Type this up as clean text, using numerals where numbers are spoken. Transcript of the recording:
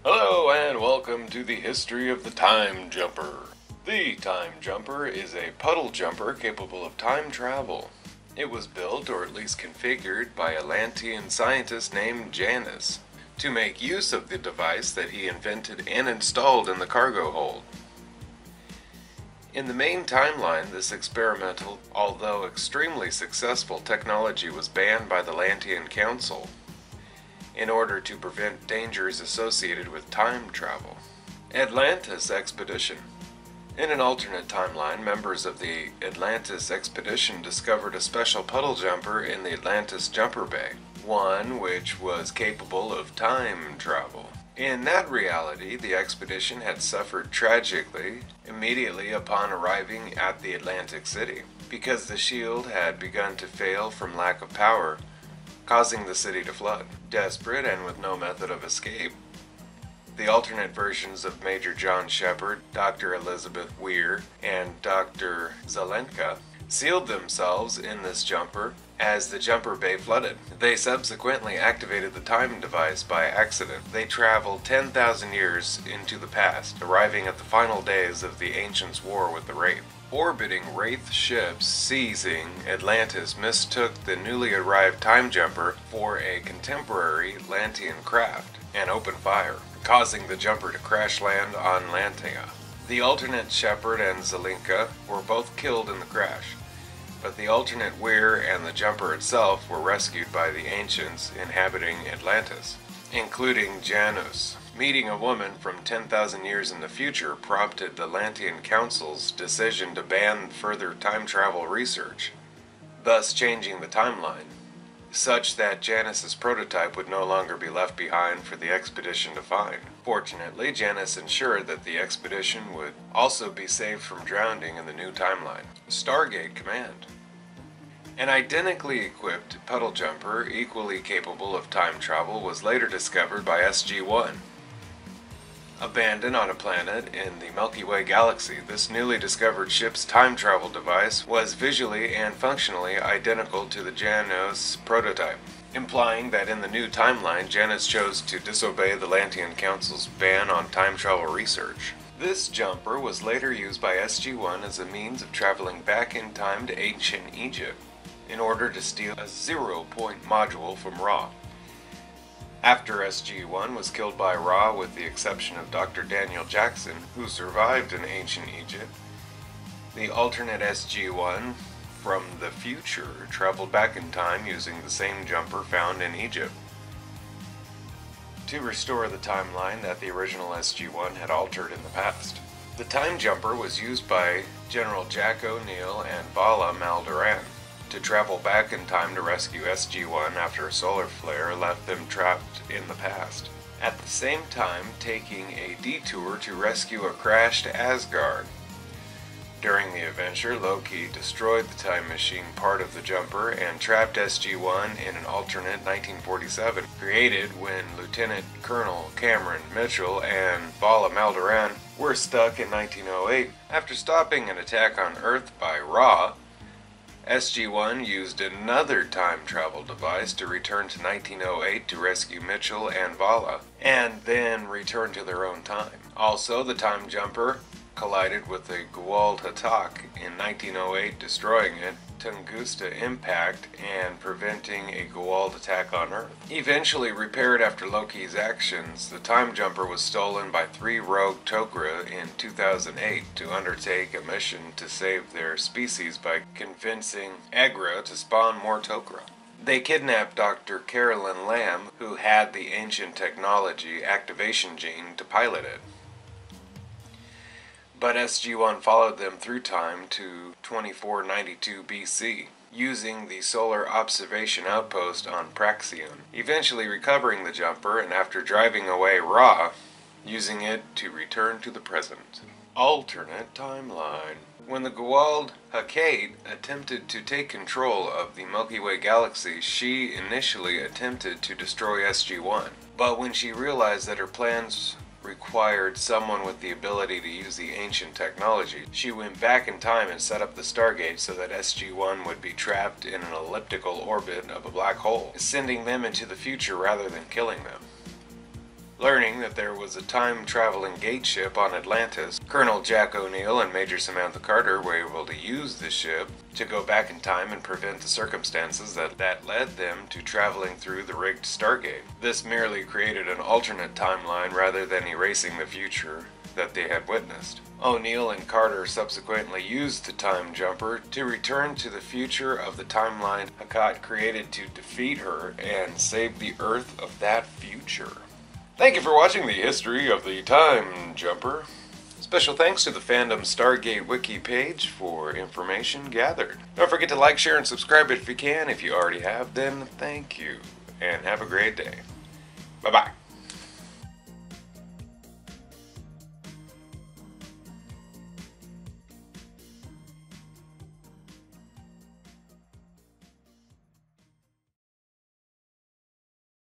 Hello and welcome to the history of the Time Jumper. The Time Jumper is a puddle jumper capable of time travel. It was built, or at least configured, by a Atlantean scientist named Janus to make use of the device that he invented and installed in the cargo hold. In the main timeline, this experimental, although extremely successful technology was banned by the Atlantean Council in order to prevent dangers associated with time travel. Atlantis Expedition. In an alternate timeline, members of the Atlantis Expedition discovered a special puddle jumper in the Atlantis Jumper Bay, one which was capable of time travel. In that reality, the expedition had suffered tragically immediately upon arriving at the Atlantic City, because the shield had begun to fail from lack of power, causing the city to flood. Desperate and with no method of escape, the alternate versions of Major John Shepard, Dr. Elizabeth Weir, and Dr. Zelenka sealed themselves in this jumper as the jumper bay flooded. They subsequently activated the time device by accident. They traveled 10,000 years into the past, arriving at the final days of the Ancients' war with the Wraith. Orbiting Wraith ships seizing Atlantis mistook the newly arrived time jumper for a contemporary Atlantean craft and opened fire, causing the jumper to crash land on Lantea. The alternate Shepard and Zelenka were both killed in the crash, but the alternate Weir and the jumper itself were rescued by the ancients inhabiting Atlantis, including Janus. Meeting a woman from 10,000 years in the future prompted the Atlantean Council's decision to ban further time travel research, thus changing the timeline, such that Janus's prototype would no longer be left behind for the expedition to find. Fortunately, Janus ensured that the expedition would also be saved from drowning in the new timeline. Stargate Command. An identically equipped puddle jumper, equally capable of time travel, was later discovered by SG-1. Abandoned on a planet in the Milky Way galaxy, this newly discovered ship's time travel device was visually and functionally identical to the Janus prototype, implying that in the new timeline, Janus chose to disobey the Atlantean Council's ban on time travel research. This jumper was later used by SG-1 as a means of traveling back in time to ancient Egypt in order to steal a zero-point module from Ra. After SG-1 was killed by Ra, with the exception of Dr. Daniel Jackson, who survived in ancient Egypt, the alternate SG-1 from the future traveled back in time using the same jumper found in Egypt to restore the timeline that the original SG-1 had altered in the past. The time jumper was used by General Jack O'Neill and Vala Maldoran to travel back in time to rescue SG-1 after a solar flare left them trapped in the past, at the same time taking a detour to rescue a crashed Asgard. During the adventure, Loki destroyed the time machine part of the jumper and trapped SG-1 in an alternate 1947, created when Lieutenant Colonel Cameron Mitchell and Vala Maldoran were stuck in 1908. After stopping an attack on Earth by Ra, SG-1 used another time travel device to return to 1908 to rescue Mitchell and Vala, and then return to their own time. Also, the time jumper collided with a Gwald Hatak in 1908, destroying it, Tunguska impact, and preventing a Gwald attack on Earth. Eventually repaired after Loki's actions, the time jumper was stolen by 3 rogue Tok'ra in 2008 to undertake a mission to save their species by convincing Agra to spawn more Tok'ra. They kidnapped Dr. Carolyn Lamb, who had the ancient technology activation gene to pilot it. But SG-1 followed them through time to 2492 BC, using the Solar Observation Outpost on Praxion, eventually recovering the jumper and after driving away Ra, using it to return to the present. Alternate timeline. When the Gwald Hakat attempted to take control of the Milky Way galaxy, she initially attempted to destroy SG-1, but when she realized that her plans required someone with the ability to use the ancient technology, she went back in time and set up the Stargate so that SG-1 would be trapped in an elliptical orbit of a black hole, sending them into the future rather than killing them. Learning that there was a time-traveling gate ship on Atlantis, Colonel Jack O'Neill and Major Samantha Carter were able to use the ship to go back in time and prevent the circumstances that led them to traveling through the rigged Stargate. This merely created an alternate timeline rather than erasing the future that they had witnessed. O'Neill and Carter subsequently used the time jumper to return to the future of the timeline Hakat created to defeat her and save the Earth of that future. Thank you for watching the history of the time jumper. Special thanks to the Fandom Stargate Wiki page for information gathered. Don't forget to like, share, and subscribe if you can. If you already have, then thank you. And have a great day. Bye-bye.